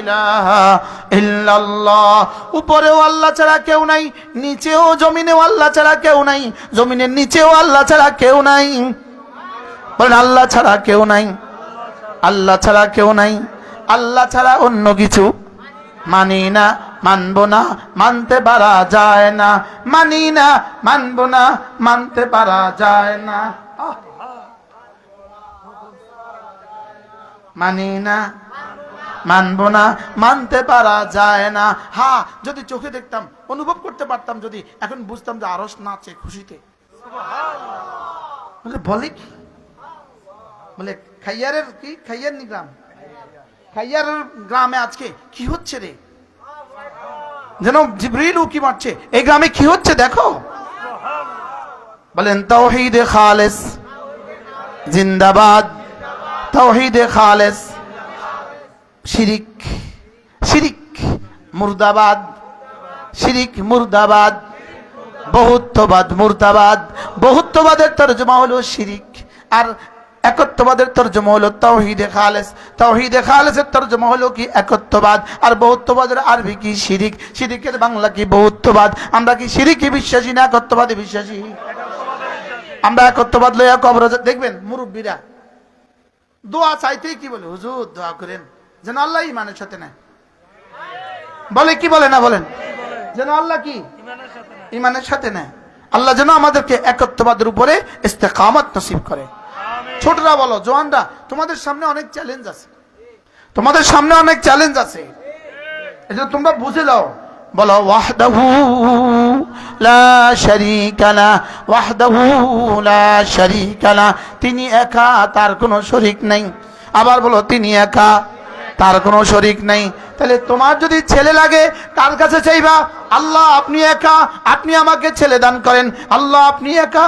S1: ইলাহা ইল্লাল্লাহ। উপরেও আল্লাহ ছাড়া কেউ নাই, নিচেও জমিনেও আল্লাহ ছাড়া কেউ নাই, জমিনের নিচেও আল্লাহ ছাড়া কেউ নাই। বলেন, আল্লাহ ছাড়া কেউ নাই, আল্লাহ ছাড়া কেউ নাই। আল্লাহ ছাড়া অন্য কিছু মানি না, মানবো না, মানতে পারা যায় না। মানি না, মানবো না, মানতে পারা যায় না। মানি না, মানবো না, মানতে পারা যায় না। হ্যাঁ, যদি চোখে দেখতাম, অনুভব করতে পারতাম, যদি এখন বুঝতাম যে আরশ নাচে খুশিতে। বলে কি? বলে খাইয়ারের কি, খাইয়ার নি গ্রাম, খাইয়ারের গ্রামে আজকে কি হচ্ছে রে? যেন জিবরিল উকি মারছে, এই গ্রামে কি হচ্ছে দেখো। বলেন, তাওহীদে খালেস জিন্দাবাদ, তাওহীদে খালেস। শিরিক, শিরিক মুর্দাবাদ, শিরিক মুর্দাবাদ। বহুত্ববাদ মুর্দাবাদ। বহুত্ববাদের তরজমা হলো শিরিক, আর একত্ববাদের তরজমা হলো তাওহীদে খালেস। তাওহীদে খালেসের তরজমা হলো কি? একত্ববাদ। আর বহুত্ববাদের আরবি কি? শিরিক। শিরিকের বাংলা কি? বহুত্ববাদ। আমরা কি শিরিকে বিশ্বাসী না একত্ববাদে বিশ্বাসী? আমরা একত্ববাদ লইয়া কবর দেখবেন মুরব্বীরা দোয়া চাইতেই কি বলে? হুজুর দোয়া করেন যেন আল্লাহ ইমানের সাথে নেয়। বলে কি বলে না? বলেন, যেন আল্লাহ কি ইমানের সাথে নেয়। আল্লাহ যেন আমাদেরকে একত্ববাদের উপরে ইস্তেকামত নসিব করে। ছোটরা বলো, জওয়ানরা, তোমাদের সামনে অনেক চ্যালেঞ্জ আছে, তোমাদের সামনে অনেক চ্যালেঞ্জ আছে। এজন্য তোমরা বুঝে নাও। বলো, ওয়াহদাহু লা শারীকা লা, ওয়াহদাহু লা শারীকা লা। তিনি একা, তার কোনো শরীক নাই। আবার বলো, তিনি একা, তার কোনো শরীক নাই। তাহলে তোমার যদি ছেলে লাগে, কার কাছে চাইবা? আল্লাহ আপনি একা, আপনি আমাকে ছেলে দান করেন। আল্লাহ আপনি একা,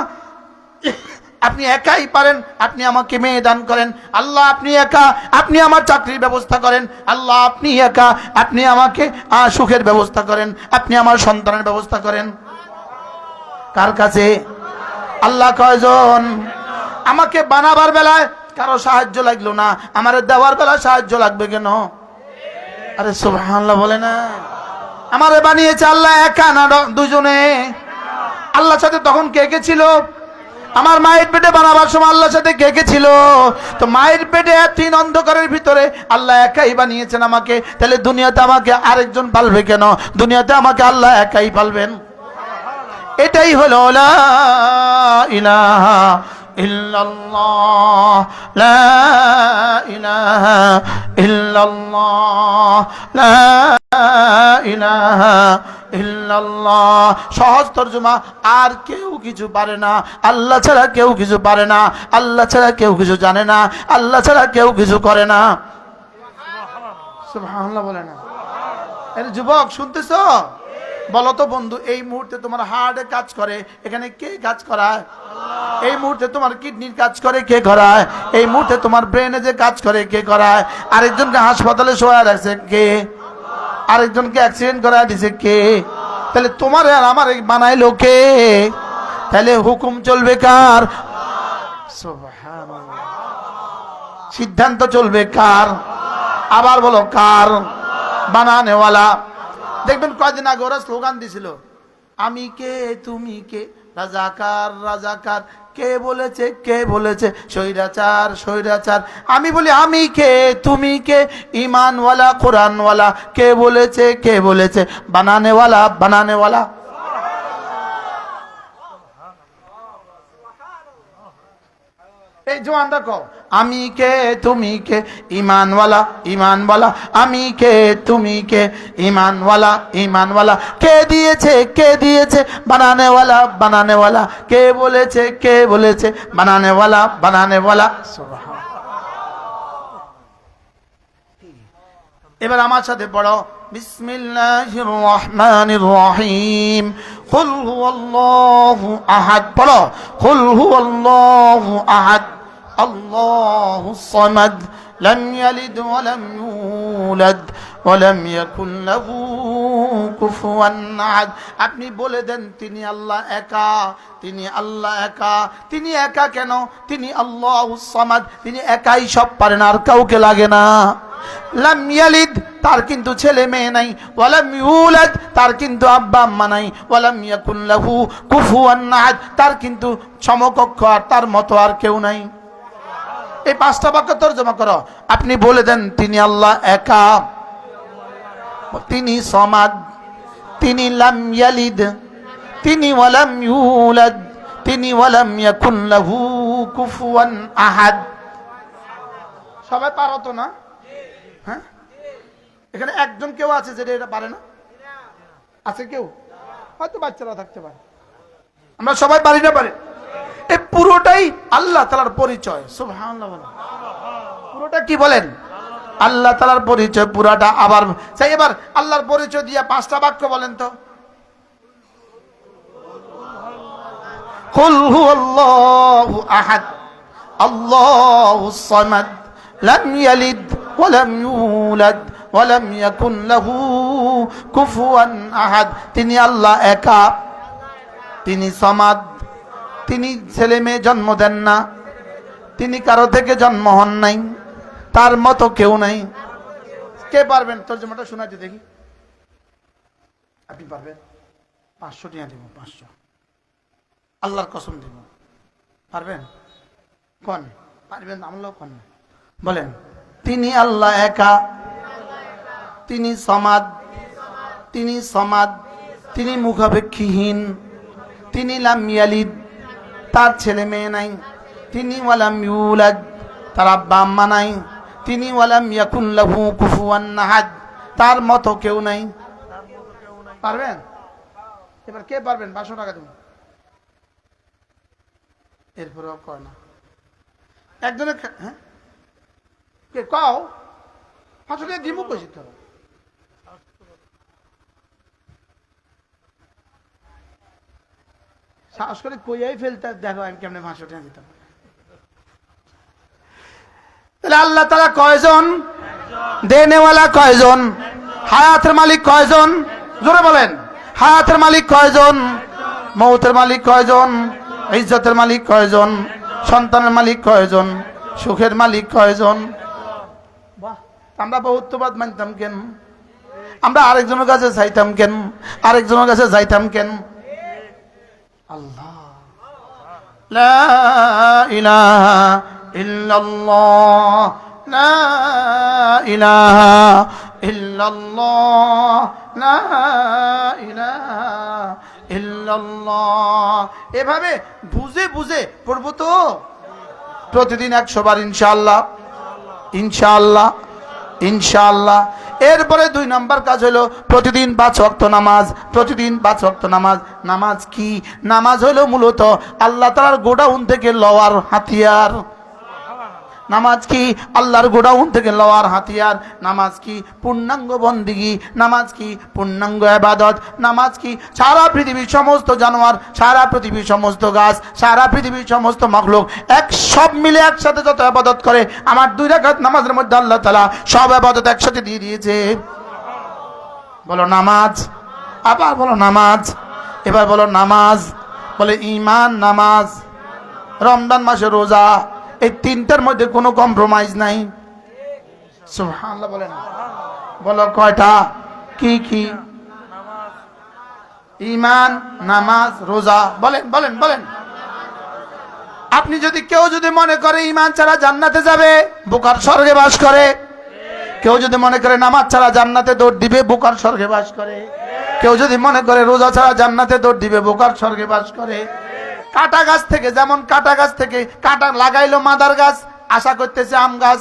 S1: আপনি একাই পারেন, আপনি আমাকে মেয়ে দান করেন। আল্লাহ আপনি একা, আপনি আমার চাকরির ব্যবস্থা করেন। আল্লাহ আপনি একা, আপনি আমাকে সুখের ব্যবস্থা করেন, আপনি আমার সন্তানের ব্যবস্থা করেন। কার কাছে? আল্লাহ কয়জন? আমাকে বানাবার বেলায় কারো সাহায্য লাগলো না, আমার দেওয়ার বেলায় সাহায্য লাগবে কেন? আরে সুবহানাল্লাহ বলে না। আমারে বানিয়েছে আল্লাহ একা না দুজনে? আল্লাহর সাথে তখন কে কে ছিল? আমার মায়ের পেটে বানাবার সময় আল্লাহর সাথে কে কে ছিল? তো মায়ের পেটে তিন অন্ধকারের ভিতরে আল্লাহ একাই বানিয়েছেন আমাকে, তাহলে দুনিয়াতে আমাকে আরেকজন পালবে কেন? দুনিয়াতে আমাকে আল্লাহ একাই পালবেন। এটাই হলো লা ইলাহা ইল্লাল্লাহ, লা ইলাহা ইল্লাল্লাহ, লা ইলাহা ইল্লাল্লাহ। সহজ তরজমা, আর কেউ কিছু পারে না, আল্লাহ ছাড়া কেউ কিছু পারে না, আল্লাহ ছাড়া কেউ কিছু জানে না, আল্লাহ ছাড়া কেউ কিছু করে না। সুবহানাল্লাহ বলে না। আরে যুবক শুনতেছো? বলো তো বন্ধু, এই মুহূর্তে তোমার হার্টে কাজ করে, এখানে কে কাজ করায়? এই মুহূর্তে তোমার কিডনির কাজ করে, কে করায়? এই মুহূর্তে তোমার ব্রেনে যে কাজ করে, কে করায়? আরেকজনকে হাসপাতালে শোয়া রাখছে কে? আরেকজনকে অ্যাক্সিডেন্ট করায় দিছে কে? তাহলে তোমার আর আমার বানাইলো কে? তাহলে হুকুম চলবে কার? সুবহানাল্লাহ। সিদ্ধান্ত চলবে কার? আবার বলো কার? বানানেওয়ালা। দেখবেন কয়দিন আগে ওরা স্লোগান দিছিল, আমি কে তুমি কে, রাজাকার রাজাকার। কে বলেছে? কে বলেছে? স্বৈরাচার স্বৈরাচার। আমি বলি আমি কে তুমি কে, ইমানওয়ালা কোরআনওয়ালা। কে বলেছে? কে বলেছে? বানানেওয়ালা বানানেওয়ালা। এই জোয়ানরা কও, আমি কে তুমি কে, ইমানওয়ালা ইমানওয়ালা। আমি কে তুমি কে, ইমানওয়ালা ইমানওয়ালা। কে দিয়েছে? কে দিয়েছে? বানানেওয়ালা বানানেওয়ালা। কে বলেছে? কে বলেছে? বানানেওয়ালা বানানেওয়ালা। এবার আমার সাথে পড়ো, বিসমিল্লাহির রহমানির রহিম। কুল হুয়াল্লাহু আহাদ। পড়ো, কুল হুয়াল্লাহু আহাদ, আল্লাহুস সামাদ, লাম ইয়ালিদ ওয়া লাম ইউলাদ ওয়া লাম ইয়াকুল লাহু কুফুয়ান আহাদ। আপনি বলে দেন তিনি আল্লাহ একা, তিনি আল্লাহ একা। তিনি একা কেন? তিনি আল্লাহুস সামাদ, তিনি একাই সব পারেন, আর কাউকে লাগে না। লাম ইয়ালিদ, তার কিন্তু ছেলে মেয়ে নাই। ওয়ালাম ইউলাদ, তার কিন্তু আব্বা আম্মা নাই। ওয়ালাম ইয়াকুল লাহু কুফুয়ান আহাদ, তার কিন্তু সমকক্ষ আর তার মতো আর কেউ নাই। এই পাঁচটা বাক্য তরজমা করো। আপনি বলে দেন তিনি আল্লাহ একা, তিনি সমাদ, তিনি লাম ইয়ালিদ, তিনি ওয়ালাম ইউলাদ, তিনি ওয়ালাম ইয়াকুল লাহু কুফুয়ান আহাদ। সবাই পারো তো না? হ্যাঁ, এখানে একজন কেউ আছে যেটা এটা পারে না? আছে কেউ? হয়তো বাচ্চারা থাকতে পারে। আমরা সবাই পারি না পারি? এই পুরোটাই আল্লাহ তাআলার পরিচয়। সুবহানাল্লাহ বলেন। পুরোটা কি বলেন? আল্লাহ তাআলার পরিচয় পুরাটা। আবার চাই এবার আল্লাহর পরিচয় দিয়া পাঁচটা বাক্য বলেন তো। কুল হুয়াল্লাহু আহাদ, আল্লাহুস সামাদ, লাম ইয়ালিদ ওয়া লাম ইউলাদ ওয়া লাম ইয়াকুন লাহু কুফুয়ান আহাদ। তিনি আল্লাহ একা, তিনি সমাদ, তিনি ছেলে মেয়ে জন্ম দেন না, তিনি কারো থেকে জন্ম হন নাই, তার মতো কেউ নাই। কে পারবেন তর্জমাটা শোনাতে দেখি? আপনি পারবেন? 500 টাকা দিব, 500, আল্লাহর কসম দিব। পারবেন? কোন পারবেন? আমরাও কোন বলেন। তিনি আল্লাহ একা, তিনি সমাদ, তিনি সমাদ, তিনি মুখাপেক্ষীহীন, তিনি লাম ইয়ালিদ, তার ছেলে মেয়ে নাই, তিনি ওয়ালাম ইউলাদ, তার আব্বা আম্মা নাই, তিনি ওয়ালাম ইয়াকুন লাহু কুফুয়ান আহাদ, তার মতো কেউ নাই। পারবেন? এবার কে পারবেন? 500 টাকা দেব। এরপরেও কয় না একজনের। হ্যাঁ, কে কও? 500 টাকা দিব কইছি তো। সাহস করে কইয়াই ফেলতে দেখো আমি কেমনে 500 টাকা দিতাম। তাহলে আল্লাহ তাআলা কয়জন? দেনেওয়ালা কয়জন? হায়াতের মালিক কয়জন? জোরে বলেন। হায়াতের মালিক কয়জন? মৌতের মালিক কয়জন? ইজ্জতের মালিক কয়জন? সন্তানের মালিক কয়জন? সুখের মালিক কয়জন? বাহ, আমরা বহুত্ববাদ মানতাম কেন? আমরা আরেকজনের কাছে চাইতাম কেন? আরেকজনের কাছে যাইতাম কেন? আল্লাহ, লা ইলাহা ইল্লাল্লাহ, লা ইলাহা ইল্লাল্লাহ, লা ইলাহা ইল্লাল্লাহ। এভাবে বুঝে বুঝে পড়বো তো প্রতিদিন 100 বার ইনশাআল্লাহ, ইনশাআল্লাহ, ইনশাআল্লাহ। এরপরে 2 নম্বর কাজ হলো প্রতিদিন 5 ওয়াক্ত নামাজ। প্রতিদিন 5 ওয়াক্ত নামাজ। নামাজ কি? নামাজ হলো মূলত আল্লাহ তাআলার গোডাউন থেকে লওয়ার হাতিয়ার। নামাজ কি? আল্লাহর গোডাউন থেকে লওয়ার হাতিয়ার। নামাজ কি? পূর্ণাঙ্গ বন্দেগী। নামাজ কি? পূর্ণাঙ্গ ইবাদত। নামাজ কি? সারা পৃথিবীর সমস্ত জানোয়ার, সারা পৃথিবীর সমস্ত গাছ, সারা পৃথিবীর সমস্ত মাখলুক সব মিলে একসাথে যত ইবাদত করে, আমার 2 রাকাত নামাজের মধ্যে আল্লাহ তাআলা সব ইবাদত একসাথে দিয়ে দিয়েছে। বলো নামাজ। আবার বলো নামাজ। এবার বলো নামাজ। বলে ঈমান, নামাজ, রমজান মাসে রোজা, এই 3টার মধ্যে কোনো কম্প্রোমাইজ নাই। সুবহানাল্লাহ বলেন। বলো কয়টা? কি কি? ঈমান, নামাজ, রোজা। বলেন বলেন বলেন। আপনি যদি কেউ যদি মনে করে ঈমান ছাড়া জান্নাতে যাবে, বোকার স্বর্গে বাস করে। কেউ যদি মনে করে নামাজ ছাড়া জান্নাতে দৌড় দিবে, বোকার স্বর্গে বাস করে। কেউ যদি মনে করে রোজা ছাড়া জান্নাতে দৌড় দিবে, বোকার স্বর্গে বাস করে। কাটা গাছ থেকে যেমন কাটা গাছ থেকে কাটা লাগাইলো মাদার গাছ, আশা করতেছে আম গাছ।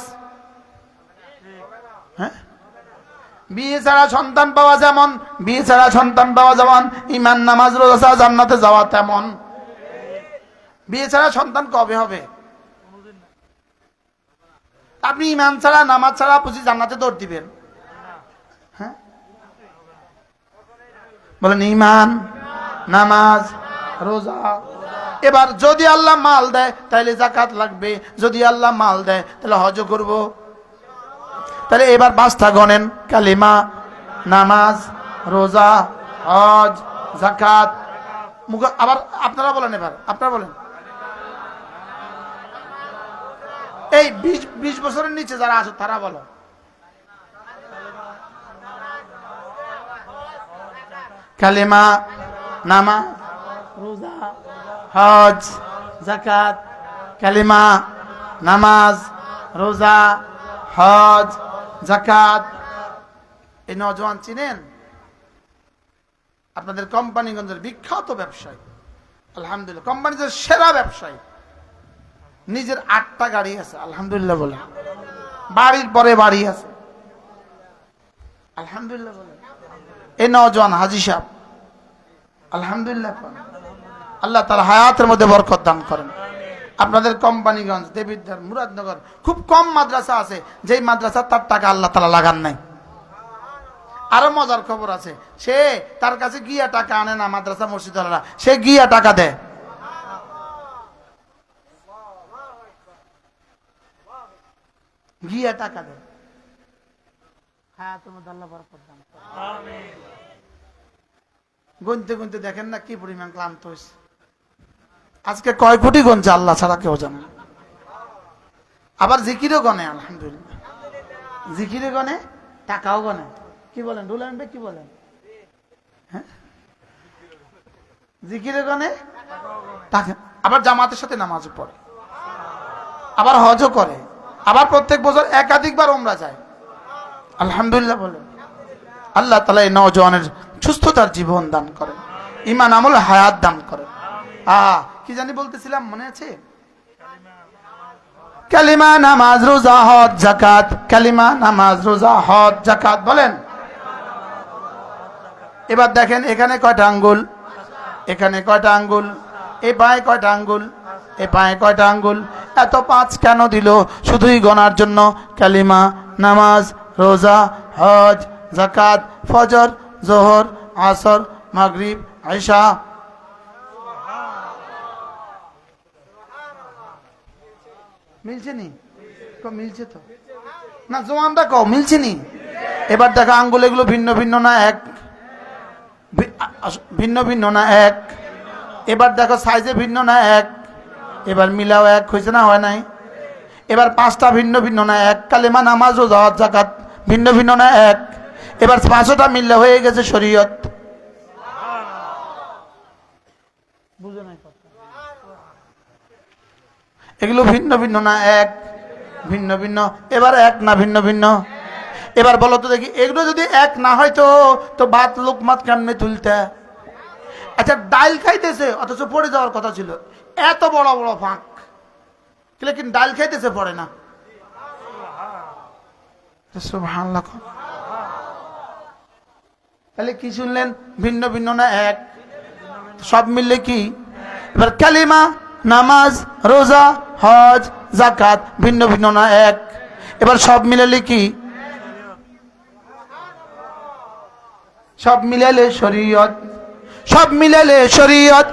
S1: হ্যাঁ, বিয়ে ছাড়া সন্তান পাওয়া যেমন, বিয়ে ছাড়া সন্তান পাওয়া যেমন, ঈমান, নামাজ, রোজা ছাড়া জান্নাতে যাওয়া তেমন। বিয়ে ছাড়া সন্তান কবে হবে? আপনি ঈমান ছাড়া নামাজ ছাড়া বুঝি জান্নাতে দৌড় দিবেন? হ্যাঁ, বলেন ঈমান, নামাজ, রোজা। এবার যদি আল্লাহ মাল দেয় তাহলে যাকাত লাগবে, যদি আল্লাহ মাল দেয় তাহলে হজ করব। তাহলে এবার 5টা গণেন: কালিমা, নামাজ, রোজা, হজ, যাকাত। আবার আপনারা বলেন, এবার আপনারা বলেন। এই 20 বছরের নিচে যারা আছো তারা বলো। কালিমা, নামাজ, রোজা, হজ, যাকাত। কালিমা, নামাজ, রোজা, হজ, যাকাত। এই নওজোয়ান চিনেন? আপনাদের কোম্পানিগঞ্জের বিখ্যাত ব্যবসায়ী, আলহামদুলিল্লাহ, কোম্পানির সেরা ব্যবসায়ী। নিজের 8টা গাড়ি আছে, আলহামদুলিল্লাহ বলে। বাড়ির পরে বাড়ি আছে, আলহামদুলিল্লাহ বলে। এই নওজোয়ান হাজী সাহেব, আলহামদুলিল্লাহ। আল্লাহ তাআলা হায়াতের মধ্যে বরকত দান করেন। আপনাদের কোম্পানিগঞ্জ, দেবিদ্বার, মুরাদনগর খুব কম মাদ্রাসা আছে যেই মাদ্রাসা তার টাকা আল্লাহ তাআলা লাগান নাই। আরো মজার খবর আছে, সে তার কাছে গিয়া টাকা আনে না, মাদ্রাসা মসজিদ আলাদা, সে গিয়া টাকা দেয়। গিয়া টাকা দেয়। হায়াতের মধ্যে আল্লাহ বরকত দান করেন। আমিন। গুনতে গুনতে দেখেন না কি পরিমাণ ক্লান্ত হয়েছে। আজকে কয় কোটি গনছে আল্লাহ ছাড়া কেউ জানে। আবার জিকিরও গনে, আলহামদুলিল্লাহ। জিকিরে গনে, টাকাও গনে। কি বলেন রুলেন ভাই, কি বলেন? হ্যাঁ, জিকিরে গনে, টাকা। আবার জামাতের সাথে নামাজও পড়ে, আবার হজও করে, আবার প্রত্যেক বছর একাধিকবার উমরা যায়। আলহামদুলিল্লাহ বলেন। আল্লাহ তাআলা এই নওজোয়ানের সুস্থতার জীবন দান করেন, ঈমান আমল হায়াত দান করেন। কি জানি বলতেছিলাম, মনে আছে? কালিমা, নামাজ, রোজা, হজ, যাকাত। কালিমা, নামাজ, রোজা, হজ, যাকাত। বলেন। এবার দেখেন এখানে কয়টা আঙ্গুল, এখানে কয়টা আঙ্গুল, এই পায়ে কয়টা আঙ্গুল, এই পায়ে কয়টা আঙ্গুল? এত 5 কেন দিল? শুধুই গণার জন্য। কালিমা, নামাজ, রোজা, হজ, যাকাত, ফজর, জোহর, আসর, মাগরিব, ইশা। মিলছে নি? মিলছে তো না? জোয়ানটা কও মিলছে নি? এবার দেখো আঙ্গুল এগুলো ভিন্ন ভিন্ন না এক? ভিন্ন ভিন্ন না এক? এবার দেখো সাইজে ভিন্ন না এক? এবার মিলাও এক হয়েছে না হয় নাই? এবার পাঁচটা ভিন্ন ভিন্ন না এক? কালেমা নামাজ ও জাকাত জাকাত ভিন্ন ভিন্ন না এক? এবার পাঁচটা মিললে হয়ে গেছে শরীয়ত। বুঝো নাই কথা? এগুলো ভিন্ন ভিন্ন না এক? ভিন্ন ভিন্ন। এবার এক না ভিন্ন ভিন্ন? এবার বলো তো দেখি, এগুলো যদি এক না হয় তো ভাত লোকমাত কেমনে তুলতে? আচ্ছা ডাল খাইতেছে অথচ পড়ে যাওয়ার কথা ছিল, এত বড় বড় ফাঁক, কিন্তু ডাল খাইতেছে পড়ে না। সুবহানাল্লাহ। তাহলে কি শুনলেন? ভিন্ন ভিন্ন না এক? সব মিললে কি? এবার কালিমা নামাজ রোজা হজ জাকাত ভিন্ন ভিন্ন না এক? এবার সব মিলালে কি? সব মিলালে শরীয়ত। সব মিলালে শরীয়ত,